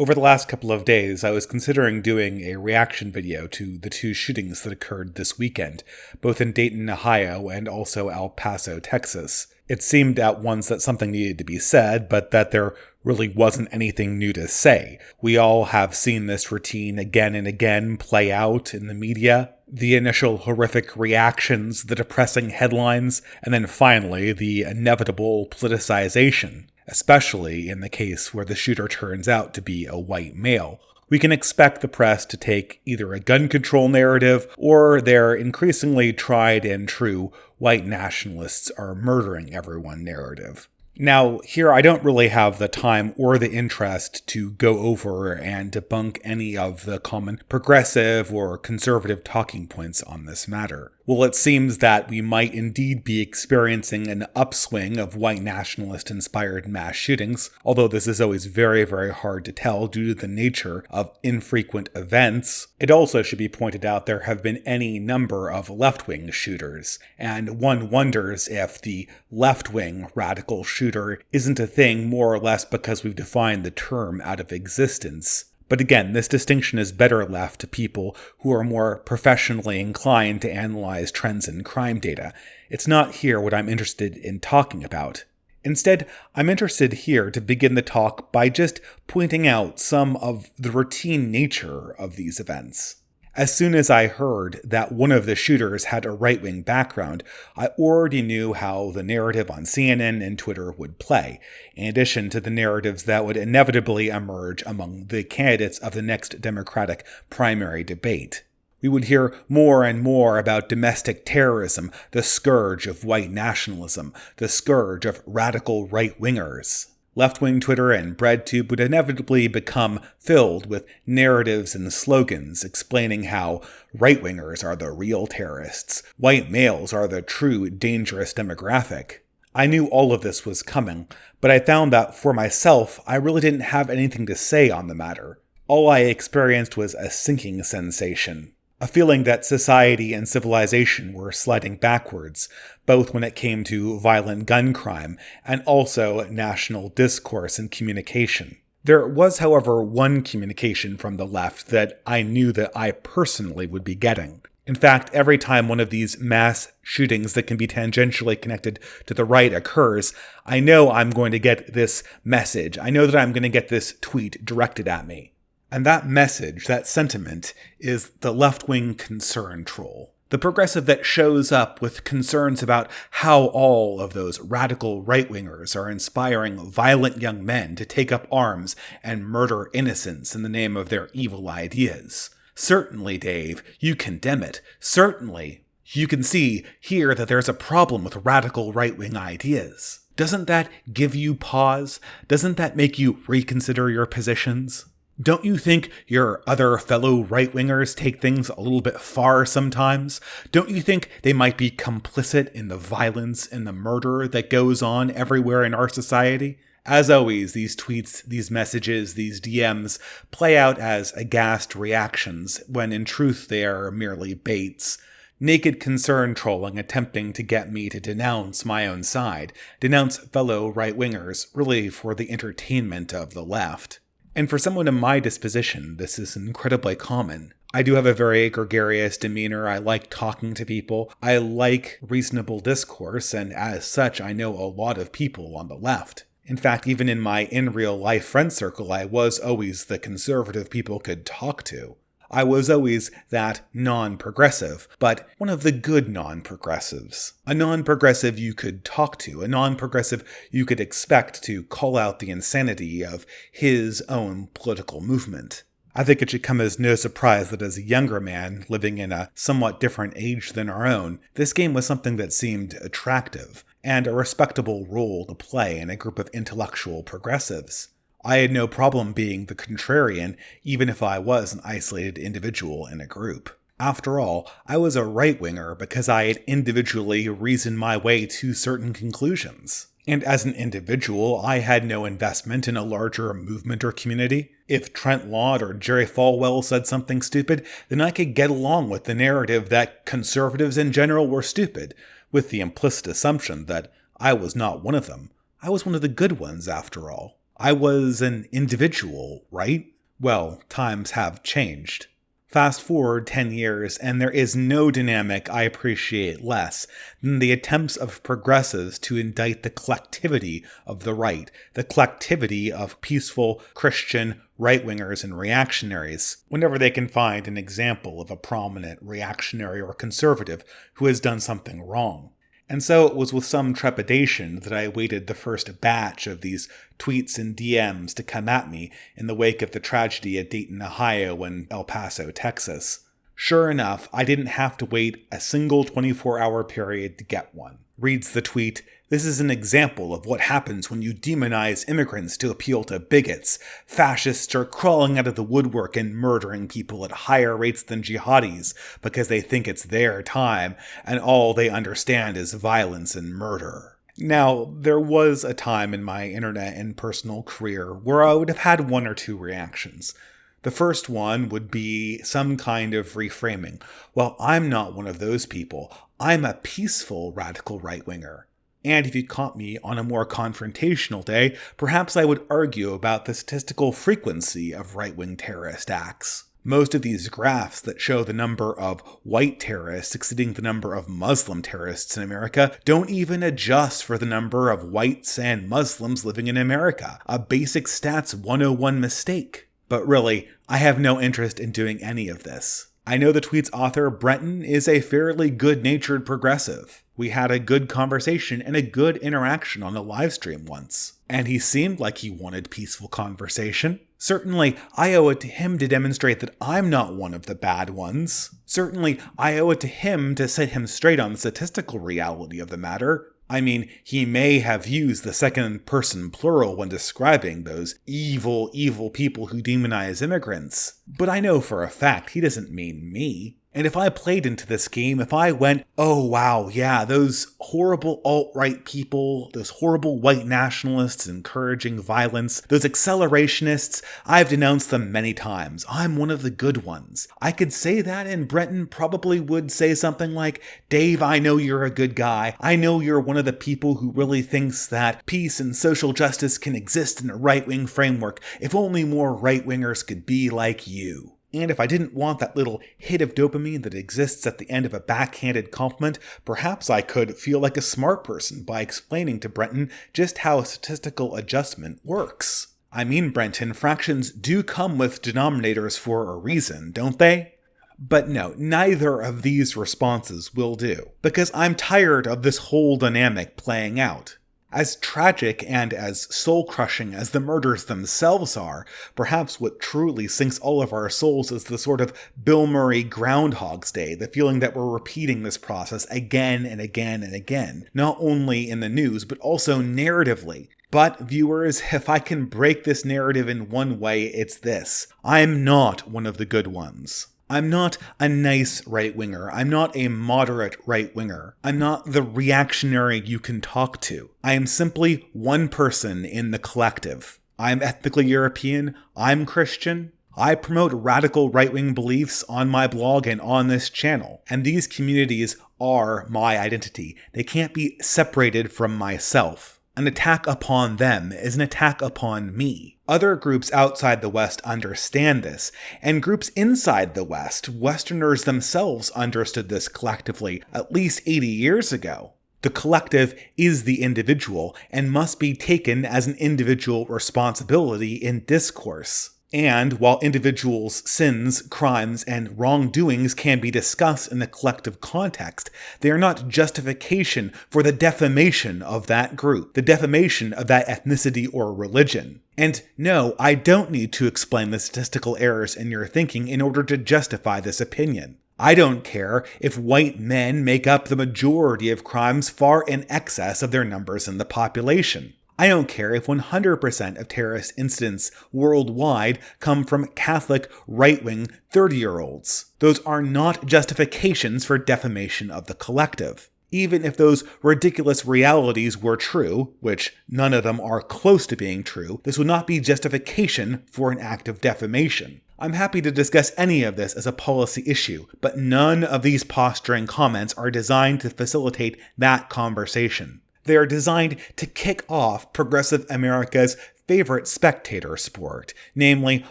Over the last couple of days, I was considering doing a reaction video to the two shootings that occurred this weekend, both in Dayton, Ohio, and also El Paso, Texas. It seemed at once that something needed to be said, but that there really wasn't anything new to say. We all have seen this routine again and again play out in the media. The initial horrific reactions, the depressing headlines, and then finally the inevitable politicization. Especially in the case where the shooter turns out to be a white male. We can expect the press to take either a gun control narrative or their increasingly tried and true white nationalists are murdering everyone narrative. Now, here I don't really have the time or the interest to go over and debunk any of the common progressive or conservative talking points on this matter. Well, it seems that we might indeed be experiencing an upswing of white nationalist-inspired mass shootings, although this is always very, very hard to tell due to the nature of infrequent events. It also should be pointed out there have been any number of left-wing shooters, and one wonders if the left-wing radical shooter isn't a thing more or less because we've defined the term out of existence. But again, this distinction is better left to people who are more professionally inclined to analyze trends in crime data. It's not here what I'm interested in talking about. Instead, I'm interested here to begin the talk by just pointing out some of the routine nature of these events. As soon as I heard that one of the shooters had a right-wing background, I already knew how the narrative on CNN and Twitter would play, in addition to the narratives that would inevitably emerge among the candidates of the next Democratic primary debate. We would hear more and more about domestic terrorism, the scourge of white nationalism, the scourge of radical right-wingers. Left-wing Twitter and BreadTube would inevitably become filled with narratives and slogans explaining how right-wingers are the real terrorists, white males are the true dangerous demographic. I knew all of this was coming, but I found that for myself, I really didn't have anything to say on the matter. All I experienced was a sinking sensation. A feeling that society and civilization were sliding backwards, both when it came to violent gun crime and also national discourse and communication. There was, however, one communication from the left that I knew that I personally would be getting. In fact, every time one of these mass shootings that can be tangentially connected to the right occurs, I know I'm going to get this message. I know that I'm going to get this tweet directed at me. And that message, that sentiment, is the left-wing concern troll. The progressive that shows up with concerns about how all of those radical right-wingers are inspiring violent young men to take up arms and murder innocents in the name of their evil ideas. Certainly, Dave, you condemn it. Certainly, you can see here that there's a problem with radical right-wing ideas. Doesn't that give you pause? Doesn't that make you reconsider your positions? Don't you think your other fellow right-wingers take things a little bit far sometimes? Don't you think they might be complicit in the violence and the murder that goes on everywhere in our society? As always, these tweets, these messages, these DMs play out as aghast reactions, when in truth they are merely baits. Naked concern trolling attempting to get me to denounce my own side, denounce fellow right-wingers, really for the entertainment of the left. And for someone of my disposition, this is incredibly common. I do have a very gregarious demeanor. I like talking to people. I like reasonable discourse, and as such, I know a lot of people on the left. In fact, even in my in-real-life friend circle, I was always the conservative people could talk to. I was always that non-progressive, but one of the good non-progressives. A non-progressive you could talk to, a non-progressive you could expect to call out the insanity of his own political movement. I think it should come as no surprise that as a younger man, living in a somewhat different age than our own, this game was something that seemed attractive, and a respectable role to play in a group of intellectual progressives. I had no problem being the contrarian, even if I was an isolated individual in a group. After all, I was a right-winger because I had individually reasoned my way to certain conclusions. And as an individual, I had no investment in a larger movement or community. If Trent Lott or Jerry Falwell said something stupid, then I could get along with the narrative that conservatives in general were stupid, with the implicit assumption that I was not one of them. I was one of the good ones, after all. I was an individual, right? Well, times have changed. Fast forward 10 years, and there is no dynamic I appreciate less than the attempts of progressives to indict the collectivity of the right, the collectivity of peaceful Christian right-wingers and reactionaries, whenever they can find an example of a prominent reactionary or conservative who has done something wrong. And so it was with some trepidation that I awaited the first batch of these tweets and DMs to come at me in the wake of the tragedy at Dayton, Ohio and El Paso, Texas. Sure enough, I didn't have to wait a single 24-hour period to get one. Reads the tweet, "This is an example of what happens when you demonize immigrants to appeal to bigots. Fascists are crawling out of the woodwork and murdering people at higher rates than jihadis because they think it's their time, and all they understand is violence and murder." Now, there was a time in my internet and personal career where I would have had one or two reactions. The first one would be some kind of reframing. Well, I'm not one of those people. I'm a peaceful radical right-winger. And if you caught me on a more confrontational day, perhaps I would argue about the statistical frequency of right-wing terrorist acts. Most of these graphs that show the number of white terrorists exceeding the number of Muslim terrorists in America don't even adjust for the number of whites and Muslims living in America, a basic stats 101 mistake. But really, I have no interest in doing any of this. I know the tweet's author, Brenton, is a fairly good-natured progressive. We had a good conversation and a good interaction on a live stream once. And he seemed like he wanted peaceful conversation. Certainly, I owe it to him to demonstrate that I'm not one of the bad ones. Certainly, I owe it to him to set him straight on the statistical reality of the matter. I mean, he may have used the second-person plural when describing those evil, evil people who demonize immigrants. But I know for a fact he doesn't mean me. And if I played into this game, if I went, oh wow, yeah, those horrible alt-right people, those horrible white nationalists encouraging violence, those accelerationists, I've denounced them many times. I'm one of the good ones. I could say that and Brenton probably would say something like, Dave, I know you're a good guy. I know you're one of the people who really thinks that peace and social justice can exist in a right-wing framework. If only more right-wingers could be like you. And if I didn't want that little hit of dopamine that exists at the end of a backhanded compliment, perhaps I could feel like a smart person by explaining to Brenton just how a statistical adjustment works. I mean, Brenton, fractions do come with denominators for a reason, don't they? But no, neither of these responses will do, because I'm tired of this whole dynamic playing out. As tragic and as soul-crushing as the murders themselves are, perhaps what truly sinks all of our souls is the sort of Bill Murray Groundhog's Day, the feeling that we're repeating this process again and again and again, not only in the news, but also narratively. But, viewers, if I can break this narrative in one way, it's this. I'm not one of the good ones. I'm not a nice right-winger. I'm not a moderate right-winger. I'm not the reactionary you can talk to. I am simply one person in the collective. I'm ethnically European. I'm Christian. I promote radical right-wing beliefs on my blog and on this channel. And these communities are my identity. They can't be separated from myself. An attack upon them is an attack upon me. Other groups outside the West understand this, and groups inside the West, Westerners themselves understood this collectively at least 80 years ago. The collective is the individual and must be taken as an individual responsibility in discourse. And while individuals' sins, crimes, and wrongdoings can be discussed in a collective context, they are not justification for the defamation of that group, the defamation of that ethnicity or religion. And no, I don't need to explain the statistical errors in your thinking in order to justify this opinion. I don't care if white men make up the majority of crimes far in excess of their numbers in the population. I don't care if 100% of terrorist incidents worldwide come from Catholic, right-wing 30-year-olds. Those are not justifications for defamation of the collective. Even if those ridiculous realities were true, which none of them are close to being true, this would not be justification for an act of defamation. I'm happy to discuss any of this as a policy issue, but none of these posturing comments are designed to facilitate that conversation. They are designed to kick off progressive America's favorite spectator sport, namely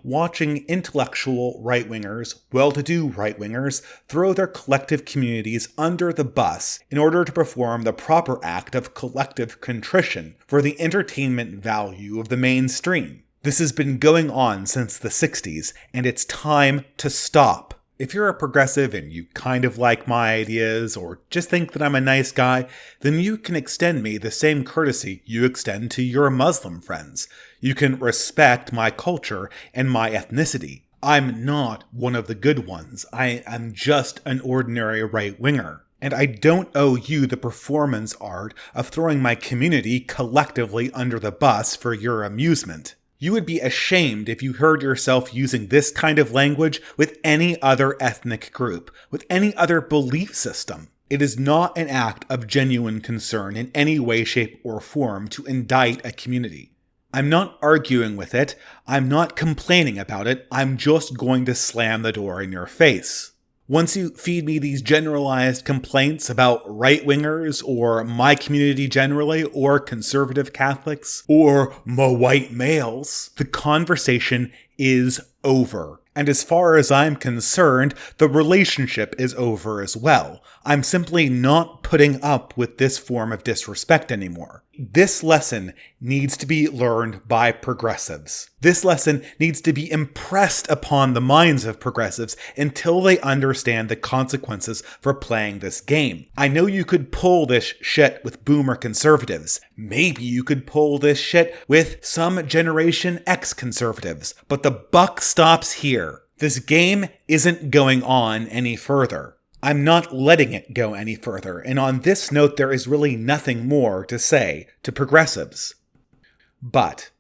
watching intellectual right-wingers, well-to-do right-wingers, throw their collective communities under the bus in order to perform the proper act of collective contrition for the entertainment value of the mainstream. This has been going on since the 60s, and it's time to stop. If you're a progressive and you kind of like my ideas or just think that I'm a nice guy, then you can extend me the same courtesy you extend to your Muslim friends. You can respect my culture and my ethnicity. I'm not one of the good ones. I am just an ordinary right-winger. And I don't owe you the performance art of throwing my community collectively under the bus for your amusement. You would be ashamed if you heard yourself using this kind of language with any other ethnic group, with any other belief system. It is not an act of genuine concern in any way, shape, or form to indict a community. I'm not arguing with it, I'm not complaining about it, I'm just going to slam the door in your face. Once you feed me these generalized complaints about right-wingers, or my community generally, or conservative Catholics, or white males, the conversation is over. And as far as I'm concerned, the relationship is over as well. I'm simply not putting up with this form of disrespect anymore. This lesson needs to be learned by progressives. This lesson needs to be impressed upon the minds of progressives until they understand the consequences for playing this game. I know you could pull this shit with boomer conservatives. Maybe you could pull this shit with some Generation X conservatives. But the buck stops here. This game isn't going on any further. I'm not letting it go any further, and on this note there is really nothing more to say to progressives. But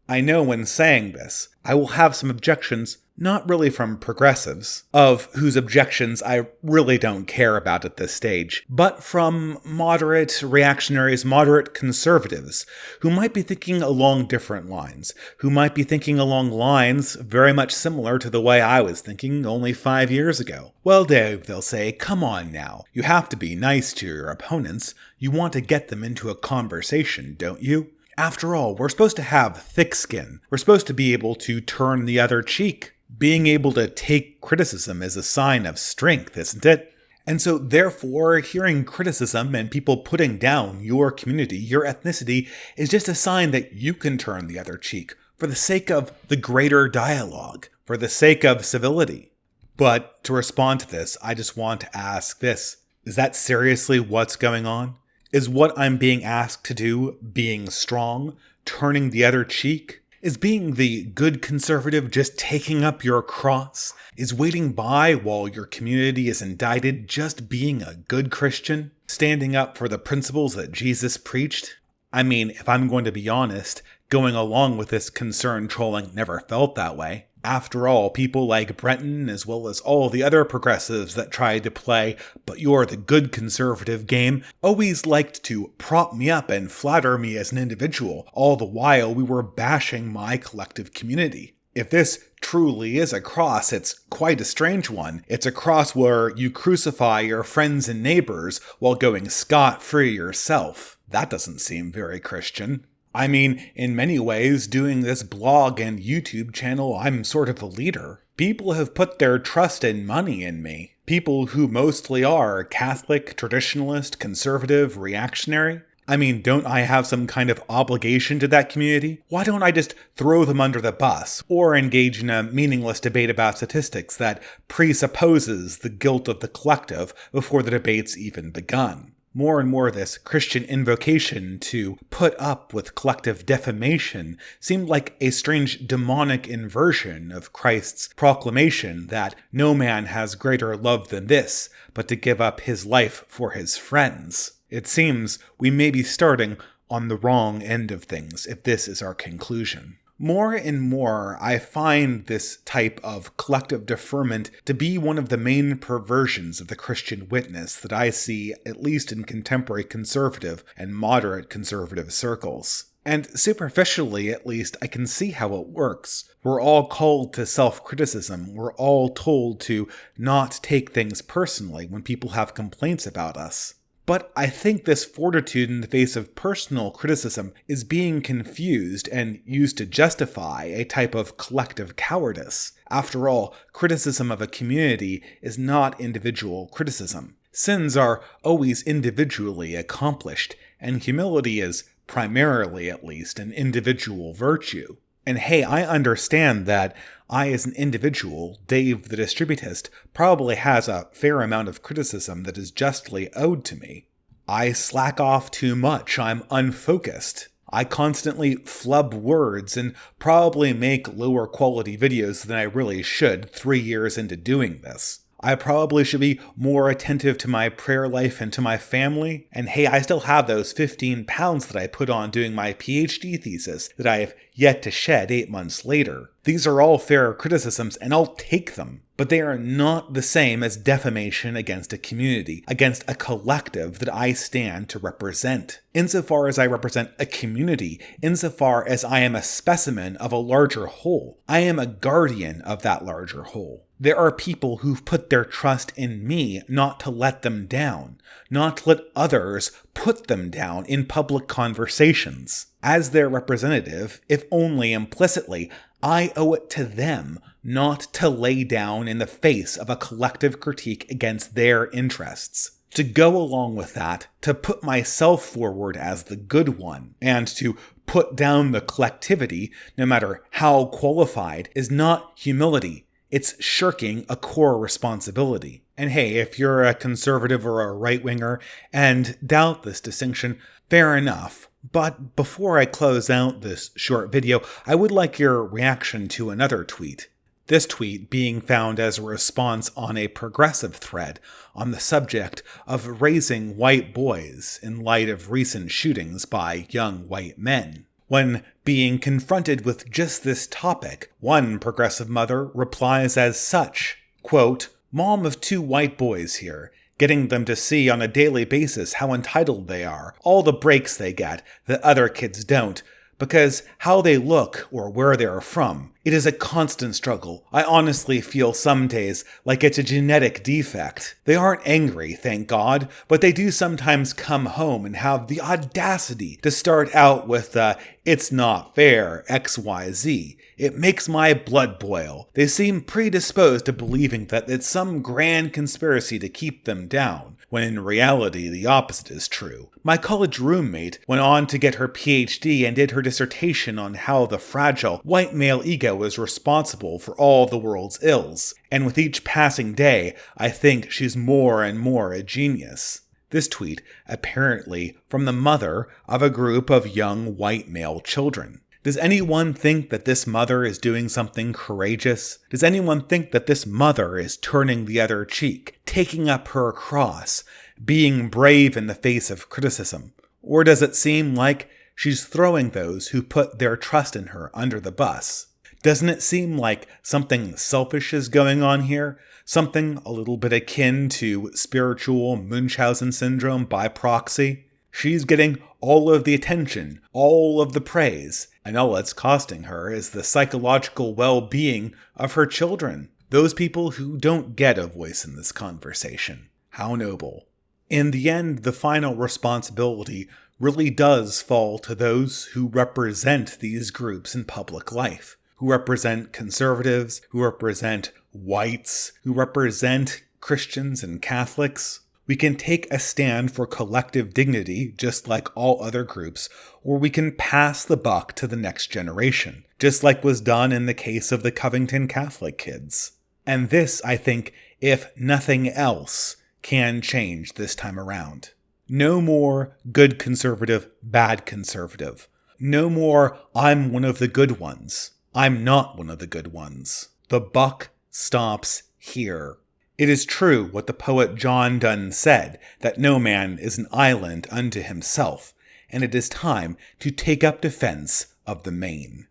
I know when saying this, I will have some objections, not really from progressives, of whose objections I really don't care about at this stage, but from moderate reactionaries, moderate conservatives, who might be thinking along different lines, who might be thinking along lines very much similar to the way I was thinking only 5 years ago. Well, Dave, they'll say, come on now, you have to be nice to your opponents, you want to get them into a conversation, don't you? After all, we're supposed to have thick skin, we're supposed to be able to turn the other cheek. Being able to take criticism is a sign of strength, isn't it? And so therefore, hearing criticism and people putting down your community, your ethnicity, is just a sign that you can turn the other cheek for the sake of the greater dialogue, for the sake of civility. But to respond to this, I just want to ask this. Is that seriously what's going on? Is what I'm being asked to do being strong, turning the other cheek? Is being the good conservative just taking up your cross? Is waiting by while your community is indicted just being a good Christian? Standing up for the principles that Jesus preached? I mean, if I'm going to be honest, going along with this concern trolling never felt that way. After all, people like Brenton, as well as all the other progressives that tried to play "but you're the good conservative" game, always liked to prop me up and flatter me as an individual, all the while we were bashing my collective community. If this truly is a cross, it's quite a strange one. It's a cross where you crucify your friends and neighbors while going scot-free yourself. That doesn't seem very Christian. I mean, in many ways, doing this blog and YouTube channel, I'm sort of a leader. People have put their trust and money in me. People who mostly are Catholic, traditionalist, conservative, reactionary. I mean, don't I have some kind of obligation to that community? Why don't I just throw them under the bus, or engage in a meaningless debate about statistics that presupposes the guilt of the collective before the debate's even begun? More and more this Christian invocation to put up with collective defamation seemed like a strange demonic inversion of Christ's proclamation that no man has greater love than this, but to give up his life for his friends. It seems we may be starting on the wrong end of things if this is our conclusion. More and more, I find this type of collective deferment to be one of the main perversions of the Christian witness that I see, at least in contemporary conservative and moderate conservative circles. And superficially, at least, I can see how it works. We're all called to self-criticism. We're all told to not take things personally when people have complaints about us. But I think this fortitude in the face of personal criticism is being confused and used to justify a type of collective cowardice. After all, criticism of a community is not individual criticism. Sins are always individually accomplished, and humility is, primarily at least, an individual virtue. And hey, I understand that I as an individual, Dave the Distributist, probably has a fair amount of criticism that is justly owed to me. I slack off too much, I'm unfocused. I constantly flub words and probably make lower quality videos than I really should 3 years into doing this. I probably should be more attentive to my prayer life and to my family. And hey, I still have those 15 pounds that I put on doing my PhD thesis that I have yet to shed 8 months later. These are all fair criticisms, and I'll take them. But they are not the same as defamation against a community, against a collective that I stand to represent. Insofar as I represent a community, insofar as I am a specimen of a larger whole, I am a guardian of that larger whole. There are people who've put their trust in me not to let them down, not to let others put them down in public conversations. As their representative, if only implicitly, I owe it to them not to lay down in the face of a collective critique against their interests. To go along with that, to put myself forward as the good one, and to put down the collectivity, no matter how qualified, is not humility. It's shirking a core responsibility. And hey, if you're a conservative or a right-winger and doubt this distinction, fair enough. But before I close out this short video, I would like your reaction to another tweet. This tweet being found as a response on a progressive thread on the subject of raising white boys in light of recent shootings by young white men. When being confronted with just this topic, one progressive mother replies as such, quote, "Mom of 2 white boys here, getting them to see on a daily basis how entitled they are, all the breaks they get that other kids don't, because how they look or where they are from. It is a constant struggle. I honestly feel some days like it's a genetic defect. They aren't angry, thank God, but they do sometimes come home and have the audacity to start out with the, 'It's not fair, XYZ. It makes my blood boil. They seem predisposed to believing that it's some grand conspiracy to keep them down, when in reality the opposite is true. My college roommate went on to get her PhD and did her dissertation on how the fragile white male ego is responsible for all the world's ills, and with each passing day, I think she's more and more a genius." This tweet, apparently from the mother of a group of young white male children. Does anyone think that this mother is doing something courageous? Does anyone think that this mother is turning the other cheek, taking up her cross, being brave in the face of criticism? Or does it seem like she's throwing those who put their trust in her under the bus? Doesn't it seem like something selfish is going on here? Something a little bit akin to spiritual Munchausen syndrome by proxy? She's getting all of the attention, all of the praise, and all it's costing her is the psychological well-being of her children. Those people who don't get a voice in this conversation. How noble. In the end, the final responsibility really does fall to those who represent these groups in public life, who represent conservatives, who represent whites, who represent Christians and Catholics. We can take a stand for collective dignity, just like all other groups, or we can pass the buck to the next generation, just like was done in the case of the Covington Catholic kids. And this, I think, if nothing else, can change this time around. No more good conservative, bad conservative. No more, I'm one of the good ones. I'm not one of the good ones. The buck stops here. It is true what the poet John Donne said, that no man is an island unto himself, and it is time to take up defense of the main.